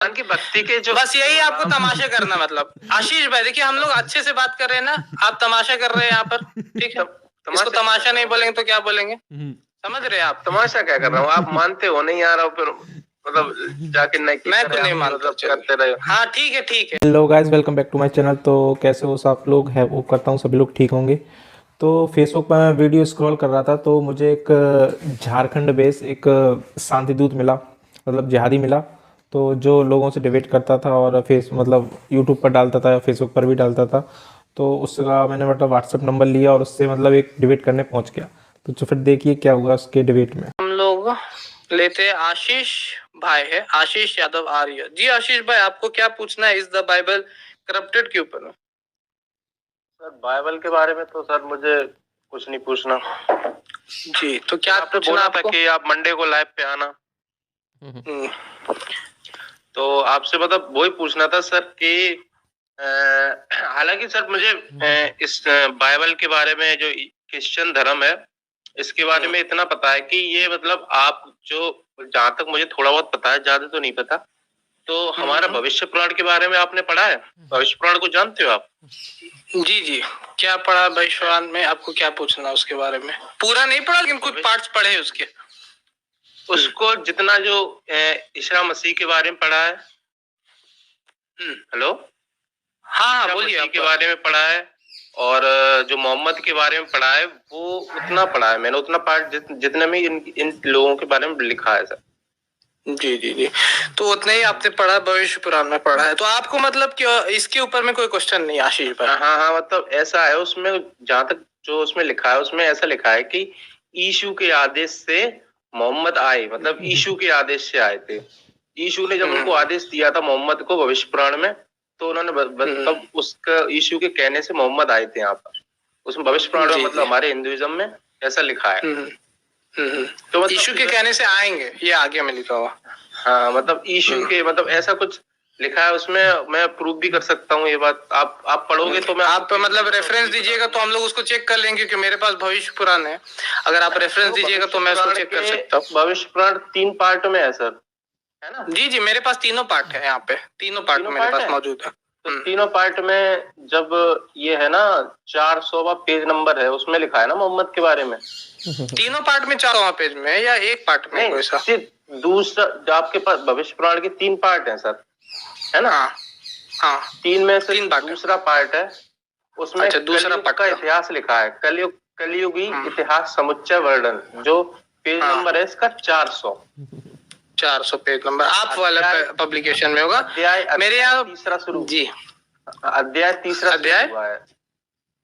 की भक्ति के जो बस यही आपको तमाशा करना मतलब। आशीष भाई देखिए हम लोग अच्छे से बात कर रहे हैं ना, आप तमाशा कर रहे हैं यहाँ पर, ठीक है। इसको तमाशा नहीं बोलेंगे तो क्या बोलेंगे, समझ रहे हैं आप? तमाशा क्या कर रहा हूँ? आप मानते हो नहीं यार, फिर मतलब जाके मैं तो नहीं मानता, करते रहे। हाँ ठीक है ठीक है। Hello guys, welcome back to my channel. तो कैसे हो सब लोग? है वो करता हूँ सभी लोग ठीक होंगे। तो फेसबुक पर मैं वीडियो स्क्रॉल कर रहा था तो मुझे एक झारखंड बेस एक शांति दूत मिला, मतलब जिहादी मिला। तो जो लोगों से डिबेट करता था और मतलब यूट्यूब पर डालता था या फेसबुक पर भी डालता था। तो उसका मैंने मतलब व्हाट्सएप नंबर लिया और उससे मतलब एक डिबेट करने पहुंच गया। तो फिर देखिए क्या हुआ उसके डिबेट में। हम लोग लेते हैं आशीष भाई है, आशीष यादव आर्य जी। आशीष भाई आपको क्या पूछना है इस द बाइबल करप्टेड के ऊपर? सर बाइबल के बारे में तो सर मुझे कुछ नहीं पूछना जी। तो क्या आपने बोला था कि आप मंडे को लाइव पे आना, तो आपसे मतलब वही पूछना था सर कि हालांकि सर मुझे इस बाइबल के बारे में जो क्रिश्चियन धर्म है इसके बारे में इतना पता है कि ये मतलब आप जो, जहां तक मुझे थोड़ा बहुत पता है, ज्यादा तो नहीं पता, तो हमारा भविष्य पुराण के बारे में आपने पढ़ा है? भविष्य पुराण को जानते हो आप? जी जी। क्या पढ़ा भविष्य पुराण में? आपको क्या पूछना उसके बारे में? पूरा नहीं पढ़ा लेकिन कुछ पार्ट्स पढ़े उसके। उसको जितना जो ईसा मसीह के बारे में पढ़ा है। हेलो, हाँ बोलिए। के बारे में पढ़ा है और जो मोहम्मद के बारे में पढ़ा है वो उतना पढ़ा है मैंने, उतना पार्ट जितने में इन लोगों के बारे में लिखा है सर। जी जी जी। तो उतना ही आपने पढ़ा, भविष्य पुराण में पढ़ा है। तो आपको मतलब कि इसके ऊपर में कोई क्वेश्चन नहीं आशीष भाई? हाँ हाँ, मतलब ऐसा है उसमें, जहाँ तक जो उसमें लिखा है उसमें ऐसा लिखा है कि यीशु के आदेश से मोहम्मद आए, मतलब यीशु के आदेश से आए थे। यीशु ने जब उनको आदेश दिया था मोहम्मद को भविष्य पुराण में, तो उन्होंने मतलब उसका यीशु के कहने से मोहम्मद आए थे यहाँ पर। उसमें भविष्य पुराण में मतलब हमारे हिंदुइज्म में ऐसा लिखा है। तो मतलब यीशु के कहने से आएंगे, ये आगे में लिखा हुआ। हाँ मतलब यीशु के मतलब ऐसा कुछ लिखा है उसमें। मैं प्रूव भी कर सकता हूँ ये बात। आप पढ़ोगे तो मैं आप मतलब रेफरेंस दीजिएगा तो हम लोग उसको चेक कर लेंगे, क्योंकि मेरे पास भविष्य पुराण है। अगर आप रेफरेंस दीजिएगा तो मैं उसको चेक कर सकता हूँ। भविष्य पुराण 3 पार्ट में है सर, है ना? जी जी, मेरे पास तीनों पार्ट है यहाँ पे, तीनों पार्ट मेरे पास मौजूद है। तो तीनों पार्ट में जब ये है ना 400वां पेज नंबर है, उसमें लिखा है ना मोहम्मद के बारे में। तीनों पार्ट में 4वां पेज में या एक पार्ट में? नहीं, सिर्फ दूसरा, जो आपके पास भविष्य पुराण के 3 पार्ट हैं सर, है ना? हाँ 3 में से दूसरा पार्ट है, उसमें अच्छा, दूसरा पार्ट का इतिहास लिखा है, कलयुगी इतिहास समुच्चय वर्णन, जो पेज नंबर है इसका 400 पेज नंबर आप वाला पब्लिकेशन में होगा। मेरे यहाँ तीसरा शुरू जी, अध्याय तीसरा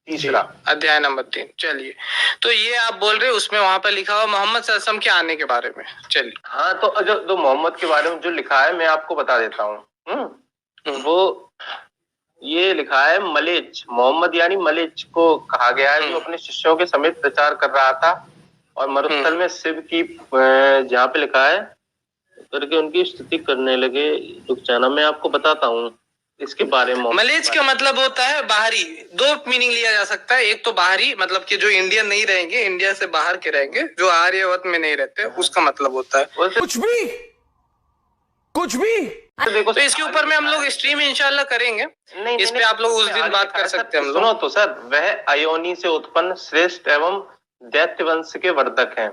तीसरा अध्याय नंबर 3। चलिए, तो ये आप बोल रहे हैं उसमें वहां पर लिखा हुआ मोहम्मद सल्लम के आने के बारे में। चलिए हाँ, तो जो मोहम्मद के बारे में जो लिखा है मैं आपको बता देता हूँ। वो ये लिखा है मलेच, मोहम्मद यानी मलेच को कहा गया है, जो अपने शिष्यों के समेत प्रचार कर रहा था और मरुस्थल में शिव की जहाँ पे लिखा है करके उनकी स्तुति करने लगे। रुक जाना, मैं आपको बताता हूँ इसके बारे में। मलेच का मतलब होता है बाहरी। 2 मीनिंग लिया जा सकता है। एक तो बाहरी मतलब कि जो इंडियन नहीं रहेंगे, इंडिया से बाहर के रहेंगे, जो आर्यवत में नहीं रहते, उसका मतलब होता है कुछ भी। देखो, तो इसके ऊपर में हम लोग स्ट्रीम इंशाल्लाह करेंगे। नहीं, इस पे आप लोग उस दिन बात कर सकते हैं हम लोग। सुनो तो सर, वह अयोनी से उत्पन्न श्रेष्ठ एवं दैत्य वंश के वर्धक हैं।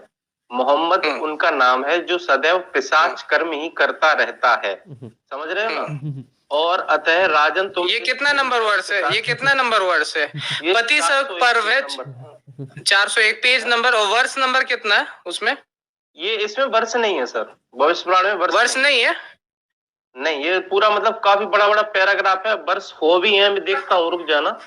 मोहम्मद उनका नाम है जो सदैव पिशाच कर्म ही करता रहता है। समझ रहे हो ना? और अतः राजन तुम, ये कितना नंबर वर्ष है? ये कितना नंबर वर्ष है? पति सब पर्व 401 पेज नंबर। और वर्ष नंबर कितना है उसमें? ये इसमें वर्ष नहीं है सर, भविष्य पुराण में वर्ष नहीं है। नहीं, ये पूरा मतलब काफी बड़ा बड़ा पैराग्राफ है। वर्ष हो भी है, मैं देखता हूँ, रुक जाना।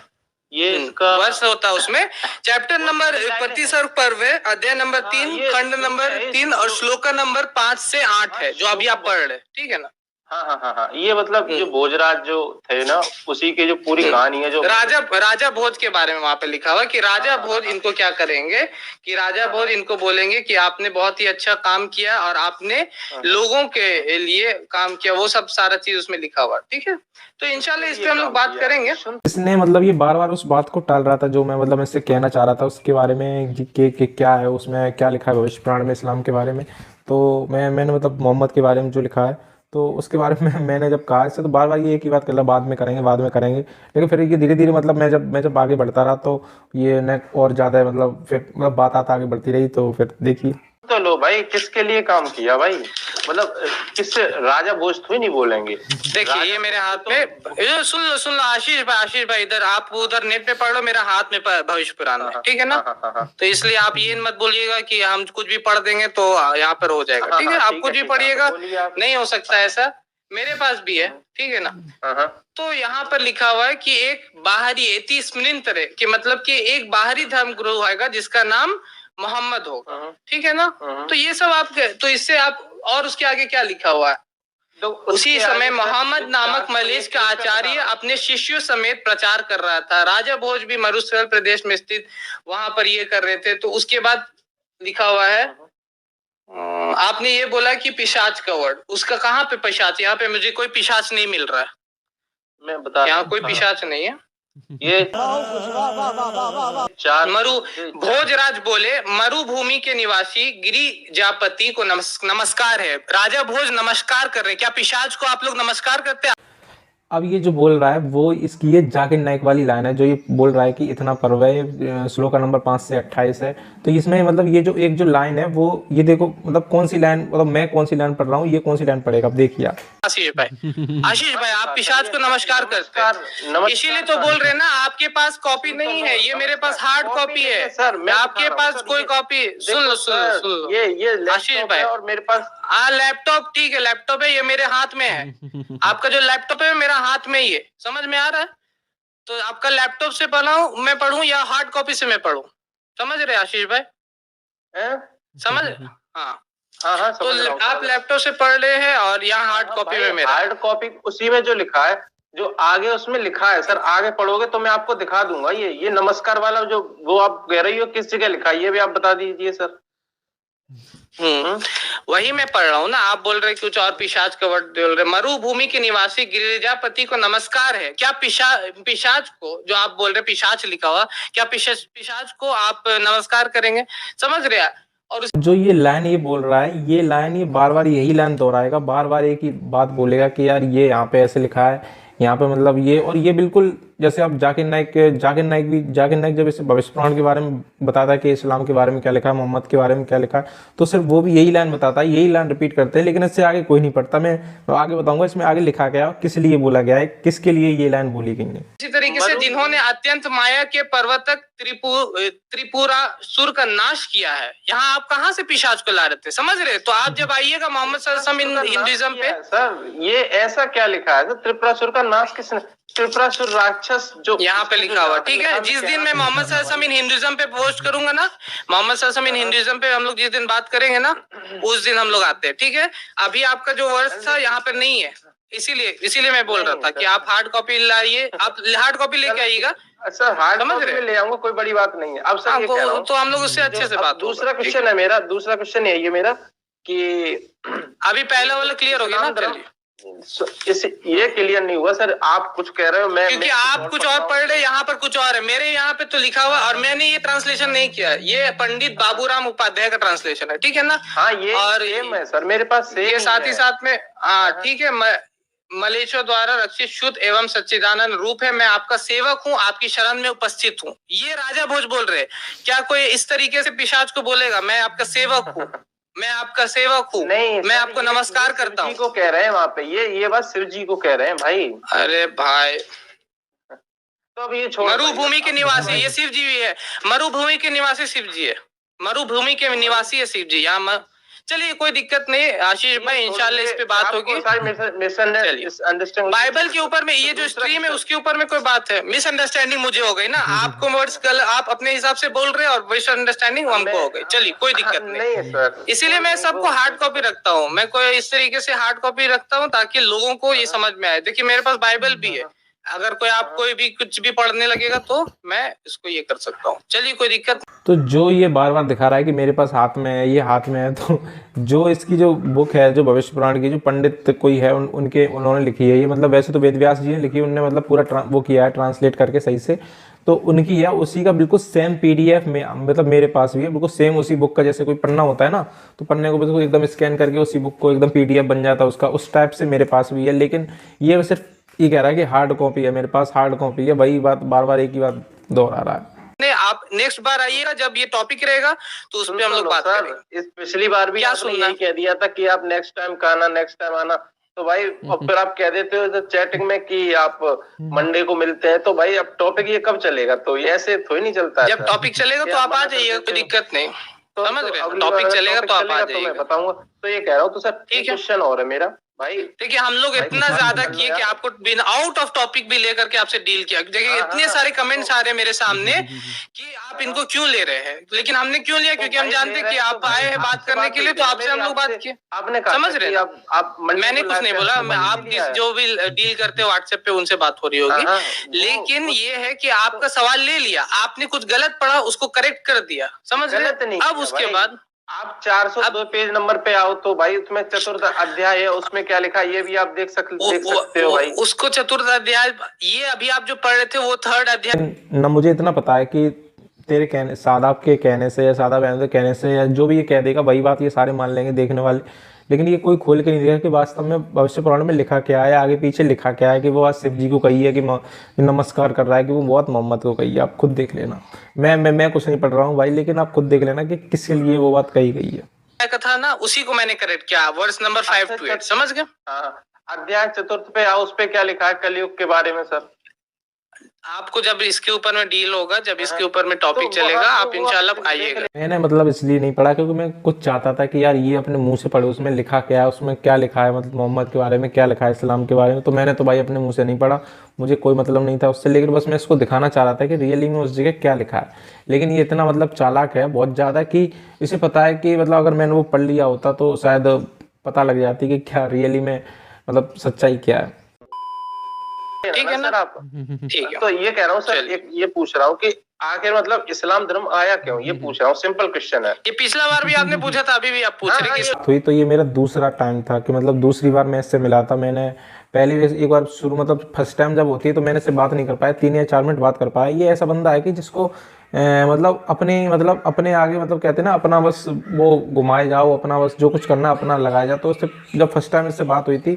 ये इसका वर्ष होता है उसमें। चैप्टर नंबर पति सर्व पर्व है, अध्याय नंबर 3, खंड नंबर 3 और श्लोका नंबर 5 से 8 है, जो अभी आप पढ़ रहे, ठीक है ना? हाँ, ये मतलब जो भोजराज जो थे ना, उसी के जो पूरी कहानी है, जो राजा भोज के बारे में वहां पे लिखा हुआ कि राजा भोज इनको क्या करेंगे, कि राजा भोज इनको बोलेंगे कि आपने बहुत ही अच्छा काम किया और आपने लोगों के लिए काम किया, वो सब सारा चीज उसमें लिखा हुआ, ठीक है? तो इंशाल्लाह इस पे हम लोग बात करेंगे। इसने मतलब ये बार बार उस बात को टाल रहा था जो मैं मतलब इससे कहना चाह रहा था उसके बारे में कि क्या है उसमें, क्या लिखा है भविष्य पुराण में इस्लाम के बारे में। तो मैंने मतलब मोहम्मद के बारे में जो लिखा है तो उसके बारे में मैंने जब कहा इससे, तो बार बार ये एक ही बात कर रहा, बाद में करेंगे बाद में करेंगे, लेकिन फिर ये धीरे धीरे मतलब मैं जब आगे बढ़ता रहा तो ये न और ज़्यादा मतलब फिर मतलब बात आगे बढ़ती रही, तो फिर देखिए। तो लो भाई, किसके लिए काम किया भाई, मतलब किससे, राजा भोज थोड़ी नहीं बोलेंगे। देखिए ये मेरे हाथ में, ये सुन लो आशीष भाई इधर, आप उधर नेट पे पढ़ लो, मेरा हाथ में भविष्य पुराण है, ठीक है ना। तो इसलिए आप ये मत बोलिएगा कि हम कुछ भी पढ़ देंगे तो यहाँ पर हो जाएगा, ठीक है। आप कुछ भी पढ़िएगा, नहीं हो सकता ऐसा, मेरे पास भी है, ठीक है ना। तो यहाँ पर लिखा हुआ है कि एक बाहरी एतिस्मिनिंतरे कि मतलब कि एक बाहरी धर्म गुरु आएगा जिसका नाम मोहम्मद होगा, ठीक है ना। तो ये सब आप, तो इससे आप, और उसके आगे क्या लिखा हुआ है, तो उसी समय मोहम्मद नामक मलेश का आचार्य अपने शिष्यों समेत प्रचार कर रहा था। राजा भोज भी मरुस्थल प्रदेश में स्थित वहां पर ये कर रहे थे। तो उसके बाद लिखा हुआ है, आपने ये बोला कि पिशाच का वर्ड, उसका कहाँ पे पिशाच, यहाँ पे मुझे कोई पिशाच नहीं मिल रहा है, मैं बता, यहाँ कोई पिशाच नहीं है। ये मरु भोजराज बोले, मरुभूमि के निवासी गिरिजापति को नमस्कार है। राजा भोज नमस्कार कर रहे, क्या पिशाच को आप लोग नमस्कार करते हैं? अब ये जो बोल रहा है वो इसकी ये जाकिर नाइक वाली लाइन है, जो ये बोल रहा है कि इतना पर्व है, श्लोक का नंबर 5 से 28 है। तो इसमें मतलब ये जो एक जो लाइन है वो, ये देखो मतलब कौन सी लाइन, मतलब मैं कौन सी लाइन पढ़ रहा हूँ, ये कौन सी लाइन पढ़ेगा, अब देखिए आप। आशीष भाई आप पिशाच को नमस्कार करते हैं, इसीलिए तो बोल रहे हैं ना, आपके पास कॉपी नहीं है, ये मेरे पास हार्ड कॉपी है सर, आपके पास कोई कॉपी, सुन लो ये आशीष भाई, और मेरे पास लैपटॉप, ठीक है लैपटॉप है, ये मेरे हाथ में है। आपका जो लैपटॉप है मेरा हाथ में ही है, समझ में आ रहा है। तो आपका लैपटॉप से मैं पढ़ूं या हार्ड कॉपी से मैं पढ़ूं, समझ रहे आशीष भाई? समझ, हाँ तो आप लैपटॉप से पढ़ रहे हैं और यहाँ हार्ड कॉपी में मेरा, हार्ड कॉपी उसी में जो लिखा है, जो आगे उसमें लिखा है सर, आगे पढ़ोगे तो मैं आपको दिखा दूंगा। ये नमस्कार वाला जो वो आप कह रही हो किस जगह लिखा है, ये भी आप बता दीजिए सर। वही मैं पढ़ रहा हूँ ना, आप बोल रहे कुछ और पिशाच का वर्ड बोल रहे। मरुभूमि के निवासी गिरिजापति को नमस्कार है, क्या पिशाच को जो आप बोल रहे पिशाच लिखा हुआ, क्या पिशाच को आप नमस्कार करेंगे, समझ रहे? और जो ये लाइन ये बोल रहा है, ये लाइन ये बार बार यही लाइन दोहराएगा, बार बार एक ही बात बोलेगा कि यार ये यहाँ पे ऐसे लिखा है, यहाँ पे मतलब ये, और ये बिल्कुल जैसे आप जाकिर नाइक जब इस भविष्य पुराण के बारे में बताता है कि इस्लाम के बारे में क्या लिखा है, मोहम्मद के बारे में क्या लिखा है, तो सिर्फ वो भी यही लाइन बताता है, यही लाइन रिपीट करते हैं, लेकिन इससे आगे कोई नहीं पढ़ता। मैं आगे बताऊंगा इसमें आगे लिखा गया किस लिए बोला गया है, किसके लिए ये लाइन बोली गई है। इसी तरीके से जिन्होंने अत्यंत माया के पर्वतक त्रिपुरासुर का नाश किया है, यहाँ आप कहाँ से पिशाच को ला रहे थे, समझ रहे? तो आप जब आइएगा मोहम्मद सल्लल्लाहु अलैहि वसल्लम हिंदुइज्म पे, सर ये ऐसा क्या लिखा है, त्रिपुरासुर का नाश किसने, त्रिपुरासुर राक्षस जो यहाँ पे लिखा हुआ, ठीक है। जिस दिन मैं मोहम्मद सल्लल्लाहु अलैहि वसल्लम हिंदुइज्म पे पोस्ट करूंगा ना, मोहम्मद सल्लल्लाहु अलैहि वसल्लम हिंदुइज्म पे हम लोग जिस दिन बात करेंगे ना, उस दिन हम लोग आते हैं, ठीक है। अभी आपका जो वर्ड्स था यहाँ पे नहीं है, इसीलिए मैं बोल रहा था कि आप हार्ड कॉपी लाइए, आप हार्ड कॉपी लेके आइएगा सर, हार्ड कॉपी में ले आऊंगा, कोई बड़ी बात नहीं है। अब सर ये कह रहा हूं, तो हम लोग उससे अच्छे से बात, दूसरा क्वेश्चन है मेरा, दूसरा क्वेश्चन है ये मेरा कि अभी पहला वाला क्लियर हो गया ना, चलिए। ये क्लियर नहीं हुआ सर, आप कुछ कह रहे हो, क्योंकि आप कुछ और पढ़ रहे, यहाँ पर कुछ और है, मेरे यहाँ पे तो लिखा हुआ, और मैंने ये ट्रांसलेशन नहीं किया, ये पंडित बाबूराम उपाध्याय का ट्रांसलेशन है, ठीक है ना। हाँ ये और सेम है सर, मेरे पास सेम ये साथ ही साथ में, हाँ ठीक है, मलेच्छों द्वारा रक्षित शुद्ध एवं सच्चिदानंद रूप है, मैं आपका सेवक हूँ, आपकी शरण में उपस्थित हूँ। ये राजा भोज बोल रहे, क्या कोई इस तरीके से पिशाच को बोलेगा मैं आपका सेवक हूँ, मैं आपका सेवक हूँ, नहीं मैं आपको नमस्कार करता हूँ, को कह रहे हैं वहाँ पे, ये बात शिव जी को कह रहे हैं भाई। अरे भाई, तो अब ये छोड़, मरुभूमि के निवासी ये शिव जी भी है, मरुभूमि के निवासी शिव जी है, मरुभूमि के निवासी है शिव जी यहाँ। चलिए कोई दिक्कत नहीं आशीष भाई, इंशाल्लाह इस पे बात होगी। बाइबल के ऊपर में ये जो स्ट्रीम है उसके ऊपर में कोई बात है, मिसअंडरस्टैंडिंग मुझे हो गई ना, आपको वर्ड्स कल आप अपने हिसाब से बोल रहे हैं और मिसअंडरस्टैंडिंग हमको हो गई। चलिए कोई दिक्कत नहीं, इसीलिए मैं सबको हार्ड कॉपी रखता हूँ, मैं कोई इस तरीके से हार्ड कॉपी रखता हूँ ताकि लोगों को ये समझ में आए। देखिए मेरे पास बाइबल भी है, अगर कोई आप कोई भी कुछ भी पढ़ने लगेगा तो मैं इसको ये कर सकता हूँ। चलिए, कोई दिक्कत। तो जो ये बार बार दिखा रहा है कि मेरे पास हाथ में है, ये हाथ में है, तो जो इसकी जो बुक है, जो भविष्य पुराण की, जो पंडित कोई है उन्होंने लिखी है ये, मतलब वैसे तो वेद व्यास जी ने लिखी है, उन्होंने मतलब पूरा वो किया है ट्रांसलेट करके सही से, तो उनकी है, उसी का बिल्कुल सेम पीडीएफ में मतलब मेरे पास भी है, बिल्कुल सेम उसी बुक का, जैसे कोई पन्ना होता है ना, तो पन्ने को बिल्कुल एकदम स्कैन करके उसी बुक को एकदम पीडीएफ बन जाता है उसका, उस टाइप से मेरे पास भी है। लेकिन ये सिर्फ ये कह रहा है कि हार्ड कॉपी है, मेरे पास हार्ड कॉपी है, वही बात बार बार एक ही बात दोहरा रहा है। आप नेक्स्ट बार आइएगा जब ये टॉपिक रहेगा तो उस पे हम लोग बात करेंगे। इस पिछली बार भी आपने यही कह दिया था कि आप नेक्स्ट टाइम का आना, नेक्स्ट टाइम आना, तो भाई और फिर आप कह देते हो चैटिंग में कि आप मंडे को मिलते हैं, तो भाई अब टॉपिक ये कब चलेगा? तो ये ऐसे थोड़ी नहीं चलता है। जब टॉपिक चलेगा तो आप आ जाइएगा, कोई दिक्कत नहीं। समझ रहे हैं? टॉपिक चलेगा तो आप आ जाइएगा, मैं बताऊंगा। तो ये कह रहा हूँ, तो सर ठीक है, क्वेश्चन और है मेरा भाई। देखिए, हम लोग इतना ज्यादा किए कि आपको बिना आउट ऑफ टॉपिक भी लेकर के आपसे डील किया। देखिए, इतने सारे कमेंट्स आ रहे हैं मेरे सामने कि आप इनको क्यों ले रहे हैं, लेकिन हमने क्यों लिया? क्योंकि हम जानते हैं कि आप आए हैं बात करने के लिए, तो आपसे हम लोग बात किए। आपने कहा, समझ रहे हैं? आप मैंने कुछ नहीं बोला, आप जो भी डील करते हो व्हाट्सएप पे उनसे बात हो रही होगी, लेकिन ये है कि आपका सवाल ले लिया, आपने कुछ गलत पढ़ा, उसको करेक्ट कर दिया। समझ रहे हैं? अब उसके बाद आप 402 पेज नंबर पे आओ तो भाई उसमें चतुर्थ अध्याय है, उसमें क्या लिखा है ये भी आप देख सकते हो भाई। उसको चतुर्थ अध्याय, ये अभी आप जो पढ़ रहे थे वो थर्ड अध्याय। ना मुझे इतना पता है कि तेरे कहने, सादाब के कहने से या सादा बहन के कहने से या जो भी ये कह देगा वही बात ये सारे मान लेंगे देखने वाले, लेकिन ये कोई खोल के नहीं देगा कि वास्तव में भविष्य पुराण में लिखा क्या है, आगे पीछे लिखा क्या है, कि वो आज शिव जी को कही है कि नमस्कार कर रहा है, कि वो बहुत मोहम्मद को कही है। आप खुद देख लेना, मैं कुछ नहीं पढ़ रहा हूँ भाई, लेकिन आप खुद देख लेना कि किसके लिए वो बात कही गई है। कथा ना, उसी को मैंने करेक्ट किया, वर्स नंबर 5 to 8। समझ गए? अध्याय चतुर्थ पे आओ, उस पे क्या लिखा है कलयुग के बारे में सर? आपको जब इसके ऊपर में डील होगा, जब इसके ऊपर में टॉपिक चलेगा, आप इंशाल्लाह आइएगा। मैंने मतलब इसलिए नहीं पढ़ा क्योंकि मैं कुछ चाहता था कि यार ये अपने मुंह से पढ़ो, उसमें लिखा क्या है, उसमें क्या लिखा है, मतलब मोहम्मद के बारे में क्या लिखा है, इस्लाम के बारे में। तो मैंने तो भाई अपने मुंह से नहीं पढ़ा, मुझे कोई मतलब नहीं था उससे, लेकिन बस मैं इसको दिखाना चाह रहा था कि रियली में उस जगह क्या लिखा है। लेकिन ये इतना मतलब चालाक है बहुत ज़्यादा कि इसे पता है कि मतलब अगर मैंने वो पढ़ लिया होता तो शायद पता लग जाती कि क्या रियली में मतलब सच्चाई क्या है। ठीक है ना सर? आप ठीक है। तो ये कह रहा हूँ सर, ये पूछ रहा हूँ कि आखिर मतलब इस्लाम धर्म आया क्यों, ये पूछ रहा हूँ, सिंपल क्वेश्चन है। ये पिछला बार भी आपने पूछा था, अभी भी आप पूछ रहे हैं। तो ये मेरा दूसरा टाइम था कि मतलब दूसरी बार मैं इससे मिला था। मैंने पहली एक बार शुरू मतलब फर्स्ट टाइम जब होती है तो मैंने इससे बात नहीं कर पाया, 3 या 4 मिनट बात कर पाया। ये ऐसा बंदा है कि जिसको मतलब अपने आगे मतलब कहते हैं ना, अपना बस वो घुमाए जाओ, अपना बस जो कुछ करना अपना लगाया जाओ। तो उससे जब फर्स्ट टाइम इससे बात हुई थी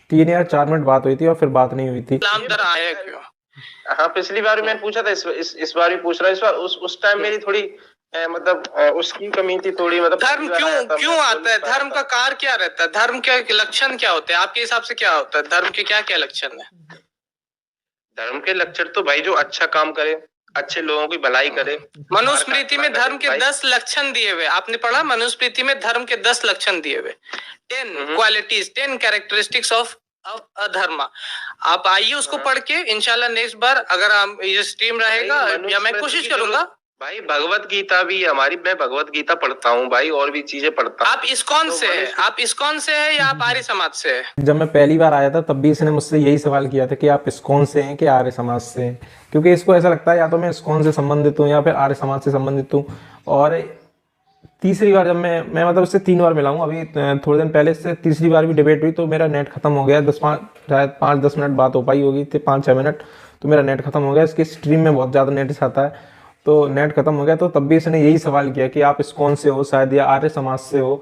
3 या 4 मिनट बात हुई थी और फिर बात नहीं हुई थी। हाँ, पिछली बार भी मैंने पूछा था, इस बार भी पूछ रहा हूँ। इस बार उस टाइम मेरी थोड़ी मतलब उसकी कमी थी थोड़ी, मतलब धर्म क्यों आता है, धर्म का कार्य क्या रहता है, धर्म के लक्षण क्या होते हैं आपके हिसाब से, क्या होता है धर्म के, क्या क्या लक्षण है? धर्म के लक्षण तो भाई जो अच्छा काम करे, अच्छे लोगों की भलाई करे। मनुस्मृति में धर्म के 10 लक्षण दिए हुए, आपने पढ़ा? मनुस्मृति में धर्म के 10 लक्षण दिए हुए, 10 क्वालिटीज, 10 कैरेक्टरिस्टिक्स ऑफ अधर्मा। आप आइए उसको पढ़ के, इंशाल्लाह नेक्स्ट बार अगर हम ये स्ट्रीम रहेगा या मैं कोशिश करूंगा। भाई भगवत गीता भी हमारी, मैं भगवत गीता पढ़ता हूँ भाई, और भी चीजें पढ़ता हूँ। आप इस्कॉन से है, आप इस्कॉन से है या आप आर्य समाज से है? जब मैं पहली बार आया था तब भी इसने मुझसे यही सवाल किया था कि आप इस्कॉन से हैं कि आर्य समाज से हैं, क्योंकि इसको ऐसा लगता है या तो मैं इस्कॉन से संबंधित हूँ या फिर आर्य समाज से संबंधित हूँ। और तीसरी बार जब मैं मतलब इससे 3 बार मिला हूँ, अभी थोड़े दिन पहले इससे तीसरी बार भी डिबेट हुई तो मेरा नेट खत्म हो गया। 5-10 मिनट बात हो पाई होगी, 5-6 मिनट, तो मेरा नेट खत्म हो गया। इसकी स्ट्रीम में बहुत ज़्यादा नेट आता है तो नेट खत्म हो गया। तो तब भी इसने यही सवाल किया कि आप इस्कॉन से हो शायद या आर्य समाज से हो।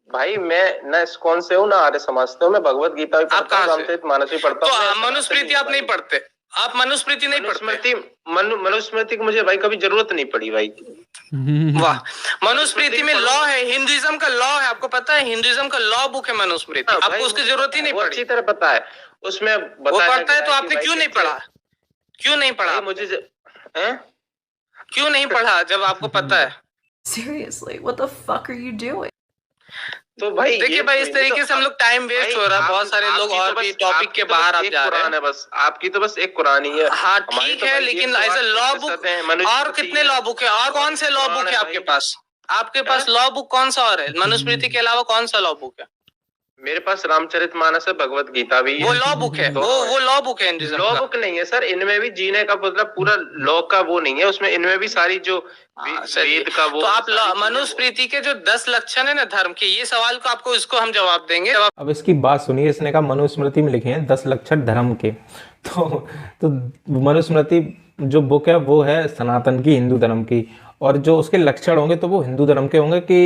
भाई मैं ना इस्कॉन से हूँ ना आर्य समाज से हूँ, मैं भगवत गीता भी पढ़ता हूँ, रामचरितमानस भी पढ़ता हूँ। तो मनुस्मृति आप नहीं पढ़ते? आप मनुस्मृति नहीं पढ़ते? मनुस्मृति की मुझे भाई कभी जरूरत नहीं पड़ी भाई। वाह, मनुस्मृति में लॉ है, हिंदुइज्म का लॉ है, आपको पता है? हिंदुइज्म का लॉ बुक है मनुस्मृति, आपको उसकी जरूरत ही नहीं पड़ी। अच्छी तरह पता है, उसमें वो पढ़ता है तो आपने क्यों नहीं पढ़ा? क्यों नहीं पढ़ा? मुझे क्यों नहीं पढ़ा जब आपको पता है? Seriously, what the fuck are you doing? तो भाई देखिए भाई, इस तरीके से हम लोग टाइम वेस्ट हो रहा है, बहुत सारे लोग और भी टॉपिक के बाहर आप जा रहे हैं। बस आपकी तो बस एक कुरान ही है। हाँ ठीक है, लेकिन एज ए लॉ बुक और कितने लॉ बुक है, और कौन से लॉ बुक है आपके पास? आपके पास लॉ बुक कौन सा और है? मनुस्मृति के अलावा कौन सा लॉ बुक है? मेरे पास रामचरितमानस है, भगवत गीता भी है। वो लॉ बुक है, वो लॉ बुक है हिंदुइज्म लॉ का। बुक नहीं है सर, इनमें भी जीने का मतलब पूरा लॉ का वो नहीं है, उसमें इनमें भी सारी जो वेद का वो। तो आप मनुस्मृति के जो 10 लक्षण है ना धर्म के, ये सवाल को आपको इसको हम जवाब देंगे। अब इसकी बात सुनिए, इसने कहा मनुस्मृति में लिखे हैं 10 लक्षण धर्म के। तो मनुस्मृति जो बुक है वो है सनातन की, हिंदू धर्म की, और जो उसके लक्षण होंगे तो वो हिंदू धर्म के होंगे कि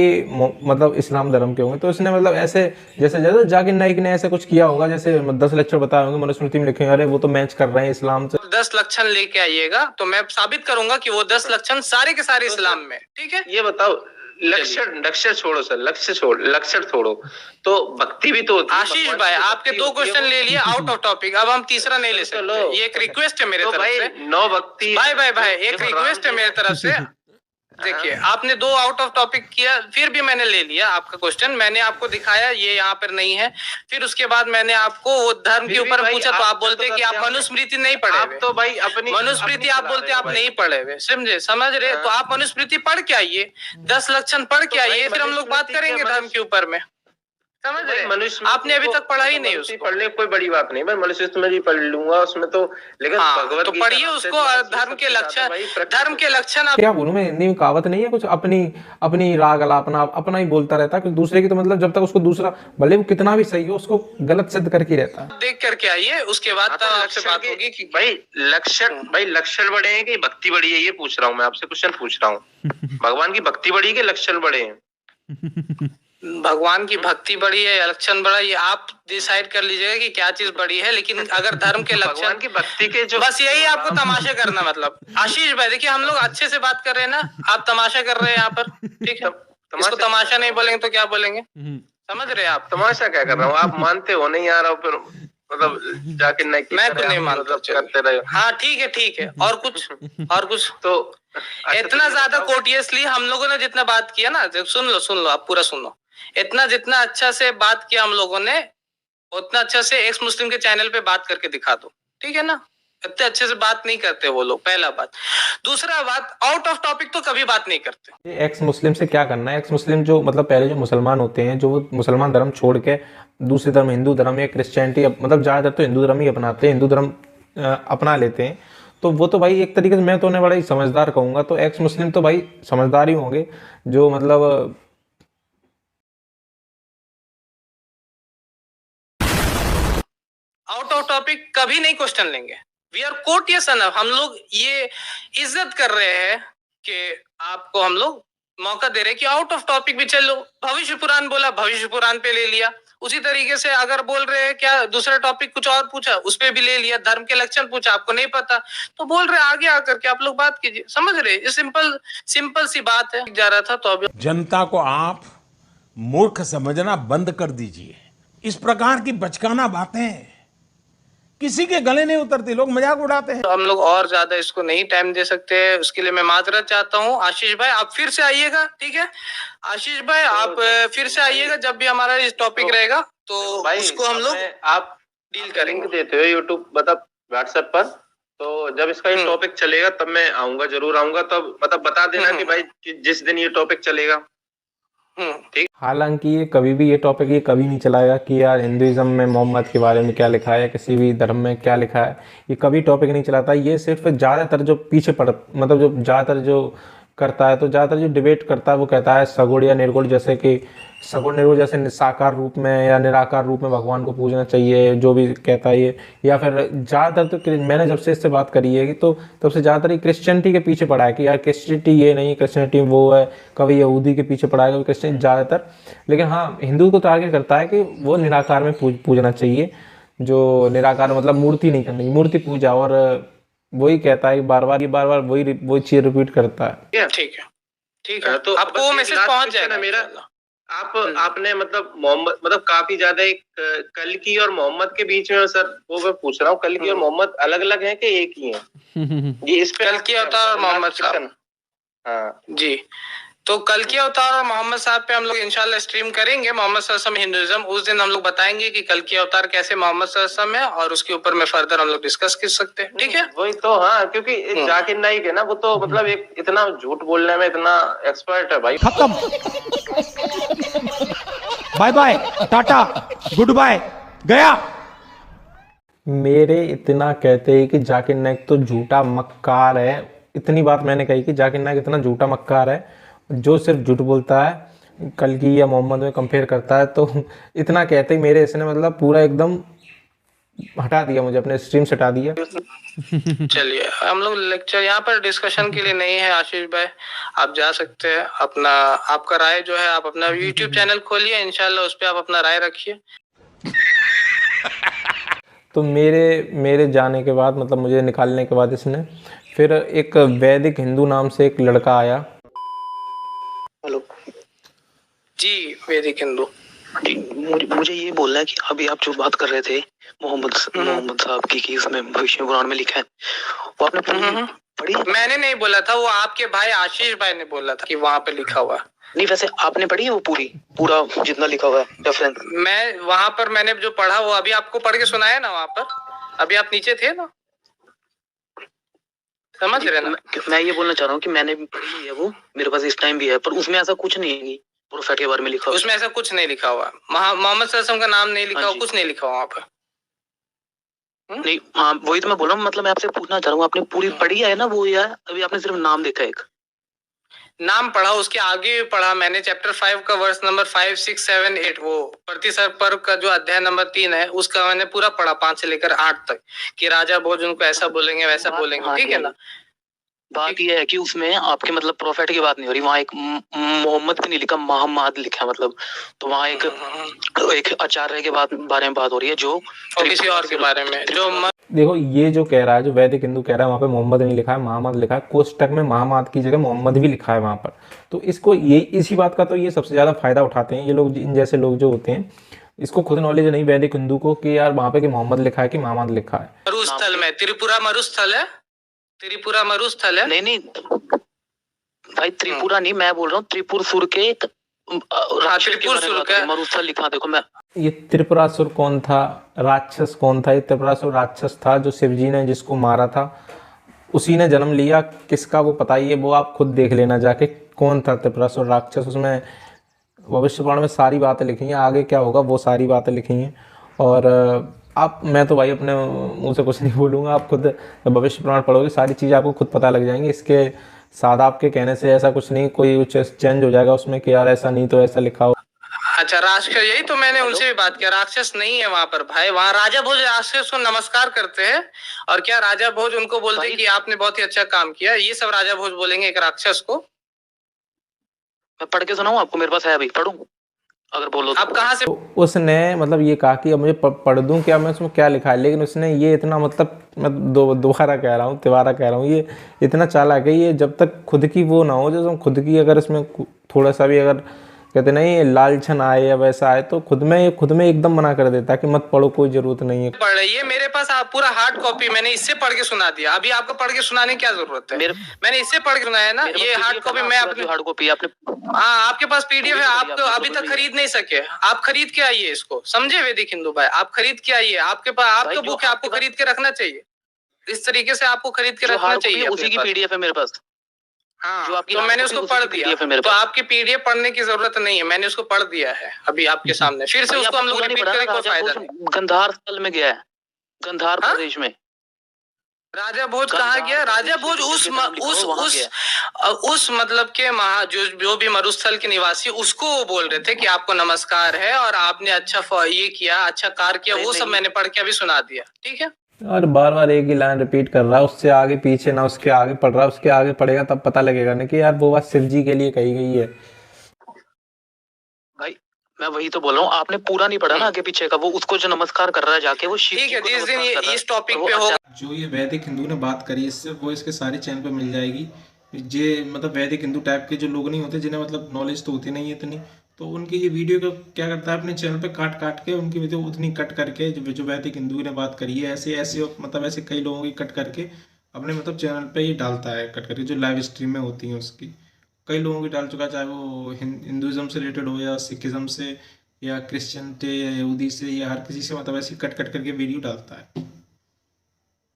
मतलब इस्लाम धर्म के होंगे। तो इसने मतलब ऐसे जैसे जैसे जाकिर नाइक ने ऐसे कुछ किया होगा, जैसे 10 लक्षण बताए होंगे मनुस्मृति में लिखे हैं, अरे वो तो मैच कर रहे हैं इस्लाम से। 10 लक्षण लेके आइएगा तो मैं साबित करूंगा कि वो 10 लक्षण सारे के सारे इस्लाम में। ठीक है, ये बताओ, लक्षण छोड़ो सर, लक्षण छोड़ो, तो भक्ति भी तो होती है। आशीष भाई आपके 2 क्वेश्चन ले लिए आउट ऑफ टॉपिक, अब हम तीसरा नहीं ले सकते। ये एक रिक्वेस्ट है मेरे तरफ से। 9 भक्ति भाई एक रिक्वेस्ट है मेरे तरफ से। देखिए आपने 2 आउट ऑफ टॉपिक किया, फिर भी मैंने ले लिया आपका क्वेश्चन, मैंने आपको दिखाया ये यहाँ पर नहीं है। फिर उसके बाद मैंने आपको वो धर्म के ऊपर पूछा तो आप बोलते कि आप मनुस्मृति नहीं पढ़े हुए। तो भाई अपनी मनुस्मृति आप बोलते आप नहीं पढ़े हुए, समझ रहे? तो आप मनुस्मृति पढ़ के आइए, 10 लक्षण पढ़ के आइए, फिर हम लोग बात करेंगे धर्म के ऊपर में। समझ रहे? मनुष्य आपने अभी तक पढ़ा ही नहीं उसको। पढ़ने कोई बड़ी बात नहीं, मैं मनुष्य में भी पढ़ लूंगा उसमें तो, लेकिन तो पढ़िए उसको, धर्म के लक्षण। क्या बोलूं मैं, हिंदी में कहावत नहीं है कुछ, अपनी राग अलापना, अपना ही बोलता रहता है कुछ दूसरे की, तो मतलब जब तक उसको दूसरा भले वो कितना भी सही हो उसको गलत सिद्ध करके रहता है। देख करके आइए, उसके बाद तब आपसे बात होगी कि भाई लक्षण बड़े हैं कि भक्ति बड़ी है, ये पूछ रहा हूँ मैं आपसे, क्वेश्चन पूछ रहा हूँ। भगवान की भक्ति बड़ी है कि लक्षण बड़े हैं? भगवान की भक्ति बड़ी है या लक्षण बड़ा, ये आप डिसाइड कर लीजिएगा कि क्या चीज बड़ी है। लेकिन अगर धर्म के लक्षण की भक्ति के जो, बस यही आपको तमाशा करना मतलब। आशीष भाई देखिए हम लोग अच्छे से बात कर रहे हैं ना, आप तमाशा कर रहे हैं यहाँ पर। ठीक है, इसको तमाशा नहीं बोलेंगे तो क्या बोलेंगे? समझ रहे हैं आप? तमाशा क्या कर रहा हूँ, आप मानते हो नहीं यार, और फिर मतलब जाकिर नाइक मैं तो नहीं मानता, करते रहे। हाँ ठीक है। और कुछ तो इतना ज्यादा कोटियसली हम लोगों ने जितना बात किया ना, सुन लो आप पूरा सुन लो। जितना अच्छा से बात किया हम लोगों ने, उतना अच्छा से एक्स मुस्लिम के चैनल पे बात करके दिखा दो। ठीक है ना? इतने अच्छे से बात नहीं करते वो लोग, पहला बात। दूसरा बात, आउट ऑफ टॉपिक तो कभी बात नहीं करते। एक्स मुस्लिम से क्या करना है? एक्स मुस्लिम जो मतलब पहले जो मुसलमान होते हैं, जो वो मुसलमान धर्म छोड़ के दूसरे धर्म, हिंदू धर्म या क्रिश्चियनिटी, मतलब ज्यादातर तो हिंदू धर्म ही अपनाते हैं, हिंदू धर्म अपना लेते हैं। तो वो तो भाई एक तरीके से मैं तो उन्हें बड़ा ही समझदार कहूंगा। तो एक्स मुस्लिम तो भाई समझदार ही होंगे, जो मतलब आउट ऑफ टॉपिक कभी नहीं क्वेश्चन लेंगे। वी आर कोर्टियस एनफ, हम लोग ये इज्जत कर रहे हैं कि आपको हम लोग मौका दे रहे हैं कि आउट ऑफ टॉपिक भी चलो। भविष्य पुराण बोला, भविष्य पुराण पे ले लिया। उसी तरीके से अगर बोल रहे हैं क्या दूसरा टॉपिक कुछ और पूछा, उस पे भी ले लिया। धर्म के लक्षण पूछा, आपको नहीं पता तो बोल रहे आगे आकर के आप लोग बात कीजिए। समझ रहे? ये सिंपल सी बात है। जा रहा था तो अभी जनता को आप मूर्ख समझना बंद कर दीजिए। इस प्रकार की बचकाना बातें किसी के गले नहीं उतरती, लोग मजाक उड़ाते हैं। तो हम लोग और ज्यादा इसको नहीं टाइम दे सकते, उसके लिए मैं माजरत चाहता हूँ। आशीष भाई आप फिर से आइएगा, ठीक है? आशीष भाई आप फिर से आइएगा जब भी हमारा इस टॉपिक रहेगा, तो उसको हम लोग आप डील करेंगे। लिंक देते हो यूट्यूब मतलब व्हाट्सएप पर, तो जब इसका ये टॉपिक चलेगा तब मैं आऊंगा, जरूर आऊंगा। तब मतलब बता देना कि भाई जिस दिन ये टॉपिक चलेगा, ठीक। हालांकि ये कभी भी ये टॉपिक ये कभी नहीं चलाएगा कि यार हिंदुइज्म में मोहम्मद के बारे में क्या लिखा है, किसी भी धर्म में क्या लिखा है, ये कभी टॉपिक नहीं चलाता। ये सिर्फ ज़्यादातर जो पीछे पड़ मतलब जो ज़्यादातर जो करता है, तो ज़्यादातर जो डिबेट करता है वो कहता है सगुण या निर्गुण, जैसे कि सगुण निर्गुण जैसे साकार रूप में या निराकार रूप में भगवान को पूजना चाहिए, जो भी कहता है ये। या फिर ज़्यादातर तो मैंने जब से इससे बात करी है तो तब से ज़्यादातर ही क्रिश्चियनिटी के पीछे पड़ा है कि यार क्रिश्चियनिटी ये नहीं, क्रिश्चियनिटी वो है। कभी यहूदी के पीछे पड़ा है, कभी क्रिश्चियन ज़्यादातर। लेकिन हाँ, हिंदू को टारगेट करता है कि वो निराकार में पूजना चाहिए, जो निराकार मतलब मूर्ति नहीं करनी, मूर्ति पूजा। और वही कहता है बार बार वही चीज रिपीट करता है। ठीक है। तो आपको वो मैसेज पहुंच जाएगा मेरा। आपने मतलब मोहम्मद मतलब काफी ज्यादा एक कल्कि और मोहम्मद के बीच में सर वो मैं पूछ रहा हूँ, कल्कि और मोहम्मद अलग अलग हैं कि एक ही हैं? ये इस पे कल्कि अवतार और मोहम्मद साहब, हाँ जी। तो कल्कि अवतार और मोहम्मद साहब पे हम लोग इंशाल्लाह स्ट्रीम करेंगे, मोहम्मद सल्लल्लाहु अलैहि वसल्लम हिंदुइज्म। उस दिन हम लोग बताएंगे कि कल्कि अवतार कैसे मोहम्मद सल्लल्लाहु अलैहि वसल्लम है, और उसके ऊपर में फर्दर हम लोग डिस्कस कर सकते हैं। ठीक है, वही तो। हाँ, क्योंकि जाकिर नाइक है ना, वो तो मतलब एक इतना झूठ बोलने में इतना एक्सपर्ट है भाई। खत्म। Bye bye, tata, goodbye, गया। मेरे इतना कहते ही कि जाकिर नाइक तो झूठा मक्कार है। इतनी बात मैंने कही कि जाकिर नाइक इतना झूठा मक्कार है जो सिर्फ झूठ बोलता है, कल्कि या मोहम्मद में कंपेयर करता है। तो इतना कहते ही मेरे इसने मतलब पूरा एकदम हटा दिया, मुझे अपने स्ट्रीम से हटा दिया। चलिए, हम लोग लेक्चर यहाँ पर डिस्कशन के लिए नहीं है आशीष भाई, आप जा सकते हैं। अपना आपका राय जो है आप अपना यूट्यूब चैनल खोलिए, इंशाल्लाह उस पर आप अपना राय रखिए। तो मेरे जाने के बाद मतलब मुझे निकालने के बाद इसने फिर एक वैदिक हिंदू नाम से एक लड़का आया। हेलो जी, वैदिक हिंदू जी, मुझे ये बोलना है कि अभी आप जो बात कर रहे थे मोहम्मद साहब की कि इसमें भविष्य पुराण में लिखा है, वो आपने पढ़ी? मैंने नहीं बोला था, वो आपके भाई आशीष भाई ने बोला था कि वहाँ पे लिखा हुआ। नहीं, वैसे आपने पढ़ी है वो पूरा जितना लिखा हुआ है रेफरेंस? मैं वहाँ पर मैंने जो पढ़ा वो अभी आपको पढ़ के सुनाया ना, वहाँ पर अभी आप नीचे थे ना, समझ रहे ना? मैं ये बोलना चाह रहा हूँ कि मैंने भी पढ़ी है वो, मेरे पास इस टाइम भी है, पर उसमें ऐसा कुछ नहीं है प्रोफेट के बारे में लिखा हुआ। उसमें ऐसा कुछ नहीं लिखा हुआ, मोहम्मद सल्लल्लाहु अलैहि वसल्लम का नाम नहीं लिखा हुआ, कुछ नहीं लिखा हुआ वहाँ पर। नहीं, हाँ वही तो मैं बोल रहा हूँ, मतलब मैं आपसे पूछना चाह रहा हूँ, आपने पूरी पढ़ी है ना वो, या अभी आपने सिर्फ नाम देखा? एक नाम पढ़ा, उसके आगे भी पढ़ा मैंने, चैप्टर 5 का वर्स नंबर 5, 6, 7, 8, वो प्रतिसर्प पर्व का जो अध्याय नंबर 3 है उसका मैंने पूरा पढ़ा 5 से लेकर 8 तक, कि राजा भोज उनको ऐसा बोलेंगे वैसा बोलेंगे, ठीक है ना? बात यह है कि उसमें आपके मतलब प्रोफेट की बात नहीं हो रही, वहाँ एक मोहम्मद भी नहीं लिखा, मोहम्मद लिखा है, मतलब तो वहाँ एक आचार्य के बारे में बात हो रही है, जो किसी और के बारे में जो देखो ये जो कह रहा है, जो वैदिक हिंदू कह रहा है वहाँ पे मोहम्मद नहीं लिखा है, मोहम्मद लिखा है। कोष्टक में मोहम्मद की जगह मोहम्मद भी लिखा है वहाँ पर। तो इसको ये इसी बात का तो ये सबसे ज़्यादा फायदा उठाते हैं ये लोग, इन जैसे लोग जो होते हैं। इसको खुद नॉलेज नहीं वैदिक हिंदू को कि यार वहाँ पे कि मोहम्मद लिखा है कि मोहम्मद लिखा है। मरुस्थल में, त्रिपुरा मरुस्थल है, त्रिपुरा मरुस्थल है। नहीं भाई, त्रिपुरा नहीं, मैं बोल रहा हूँ त्रिपुर के त्रिपुर का मरुस्थल लिखा, देखो मैं। ये त्रिपुरासुर कौन था, राक्षस कौन था? ये त्रिपुरासुर राक्षस था जो शिवजी ने जिसको मारा था, उसी ने जन्म लिया। किसका वो पता ही है, वो आप खुद देख लेना जाके कौन था त्रिपुरासुर राक्षस। उसमें भविष्य पुराण में सारी बातें लिखी हैं, आगे क्या होगा वो सारी बातें लिखी हैं। और आप, मैं तो भाई अपने मुंह से कुछ नहीं बोलूँगा, आप खुद भविष्य पुराण पढ़ोगे सारी चीज़ें आपको खुद पता लग जाएंगी। इसके साथ आपके कहने से ऐसा कुछ नहीं कोई चेंज हो जाएगा उसमें कि यार ऐसा नहीं तो ऐसा लिखा हो। अच्छा, राक्षस, यही तो मैंने उनसे भी बात किया, राक्षस नहीं है वहां पर भाई, वहां राजा भोज राक्षस को नमस्कार करते हैं। और क्या राजा भोज उनको बोलते हैं कि आपने बहुत ही अच्छा काम किया, ये सब राजा भोज बोलेंगे एक राक्षस को? मैं पढ़ के सुनाऊं आपको? मेरे पास है, अभी पढ़ूं अगर बोलो तो। आप कहाँ से? तो उसने मतलब ये कहा कि अब मुझे पढ़ दूं क्या, मैं उसमें क्या लिखा है, लेकिन उसने ये इतना मतलब मैं दोबारा कह रहा हूँ, तिबारा कह रहा हूँ, ये इतना चालाक है ये, जब तक खुद की वो ना हो, जैसे खुद की अगर इसमें थोड़ा सा भी अगर कहते नहीं लालचन आए या वैसा आए तो खुद में एकदम मना कर देता है कि मत पढ़ो, कोई जरूरत नहीं है। पढ़ रही है, मेरे पास पूरा हार्ड कॉपी, मैंने इससे पढ़ के सुना दिया, अभी आपको पढ़ के सुनाने की क्या जरूरत है? मैंने इससे पढ़ के सुनाया ना, ये हार्ड कॉपी मैं अपने हार्ड कॉपी आपने, हाँ आपके पास पीडीएफ है, आप अभी तक खरीद नहीं सके, आप खरीद के आइए इसको, समझे वैदिक हिंदू भाई, आप खरीद के आइए, आपके पास आपका बुक है, आपको खरीद के रखना चाहिए, इस तरीके से आपको खरीद के रखना चाहिए। उसी की पीडीएफ है मेरे पास। हाँ, तो मैंने उसको पढ़ दिया, तो आपकी पीडीएफ पढ़ने की जरूरत नहीं है, मैंने उसको पढ़ दिया है अभी आपके सामने, फिर से उसको हम लोग रिपीट करने कोई फायदा नहीं। गंधार स्थल में गया है, गंधार प्रदेश में। राजा भोज कहाँ गया? राजा भोज उस मतलब के जो भी मरुस्थल के निवासी, उसको वो बोल रहे थे कि आपको नमस्कार है और आपने अच्छा ये किया, अच्छा कार्य किया, वो सब मैंने पढ़ के अभी सुना दिया, ठीक है? और बार बार एक ही लाइन रिपीट कर रहा है, उससे आगे पीछे ना उसके आगे पढ़ रहा है, उसके आगे पढ़ेगा तब पता लगेगा ना कि यार वो बात शिव जी के लिए कही गई है। भाई मैं वही तो बोल रहा हूँ, आपने पूरा नहीं पढ़ा ना आगे पीछे का, वो उसको जो नमस्कार कर रहा है जाके, वो शिव जी को जिस दिन नमस्कार कर रहा है। इस टॉपिक पे होगा, जो ये वैदिक हिंदू ने बात करी इससे वो इसके सारे चैनल पे मिल जाएगी। ये मतलब वैदिक हिंदू टाइप के जो लोग नहीं होते, जिन्हें मतलब नॉलेज तो होती नहीं है इतनी, तो उनकी ये वीडियो का क्या करता है अपने चैनल पे काट के उनकी वीडियो उतनी कट करके जो वैदिक हिंदू ने बात करी है ऐसे मतलब ऐसे कई लोगों की कट करके अपने मतलब चैनल पे ही डालता है, कट करके जो लाइव स्ट्रीम में होती हैं उसकी कई लोगों की डाल चुका है, चाहे वो हिंदुज़म से रिलेटेड हो या सिखिज़म से या क्रिश्चियन से या यहूदी से या हर किसी से, मतलब ऐसी कट करके वीडियो डालता है।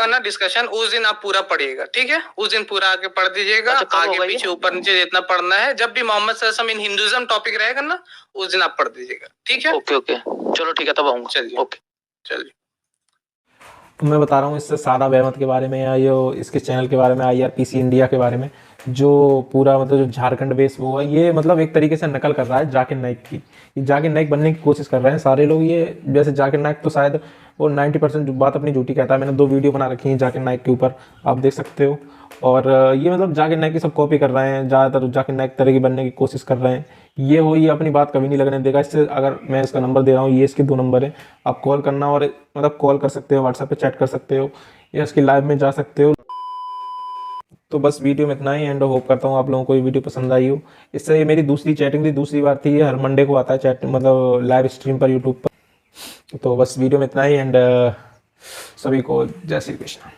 ना डिस्कशन, उस दिन आप पूरा पढ़िएगा, ठीक है? उस दिन पूरा आके पढ़ दीजिएगा, अच्छा, कब आगे होगा ये? पीछे ऊपर नीचे जितना पढ़ना है। जब भी मोहम्मद सल्लल्लाहु अलैहि वसल्लम इन हिंदुइज्म टॉपिक रहेगा ना, उस दिन आप पढ़ दीजिएगा, ठीक है? ओके ओके, चलो ठीक है, तब आऊंगा। चलिए। ओके चलिए। तो मैं बता रहा हूँ इससे सादाब अहमद के बारे में या ये इसके चैनल के बारे में, IRPC इंडिया के बारे में, जो पूरा मतलब जो झारखंड बेस वो है, ये मतलब एक तरीके से नकल कर रहा है जाकिर नाइक की। ये जाकिर नाइक बनने की कोशिश कर रहे हैं सारे लोग। ये जैसे जाकिर नाइक तो शायद वो 90% बात अपनी झूठी कहता है। मैंने 2 वीडियो बना रखी हैं जाकिर नाइक के ऊपर, आप देख सकते हो। और ये मतलब जाकिर नाइक की सब कॉपी कर रहे हैं, ज़्यादातर जाकिर नाइक तरह की बनने की कोशिश कर रहे हैं। ये अपनी बात कभी नहीं लगने देगा। इससे अगर मैं इसका नंबर दे रहा हूँ, ये इसके 2 नंबर है, आप कॉल करना और मतलब कॉल कर सकते हो, व्हाट्सएप पे चैट कर सकते हो या इसकी लाइव में जा सकते हो। तो बस वीडियो में इतना ही, एंड होप करता हूँ आप लोगों को ये वीडियो पसंद आई हो। इससे ये मेरी दूसरी चैटिंग थी, दूसरी बार थी। ये हर मंडे को आता है चैट, मतलब लाइव स्ट्रीम पर यूट्यूब पर। तो बस वीडियो में इतना ही, एंड सभी को जय श्री कृष्ण।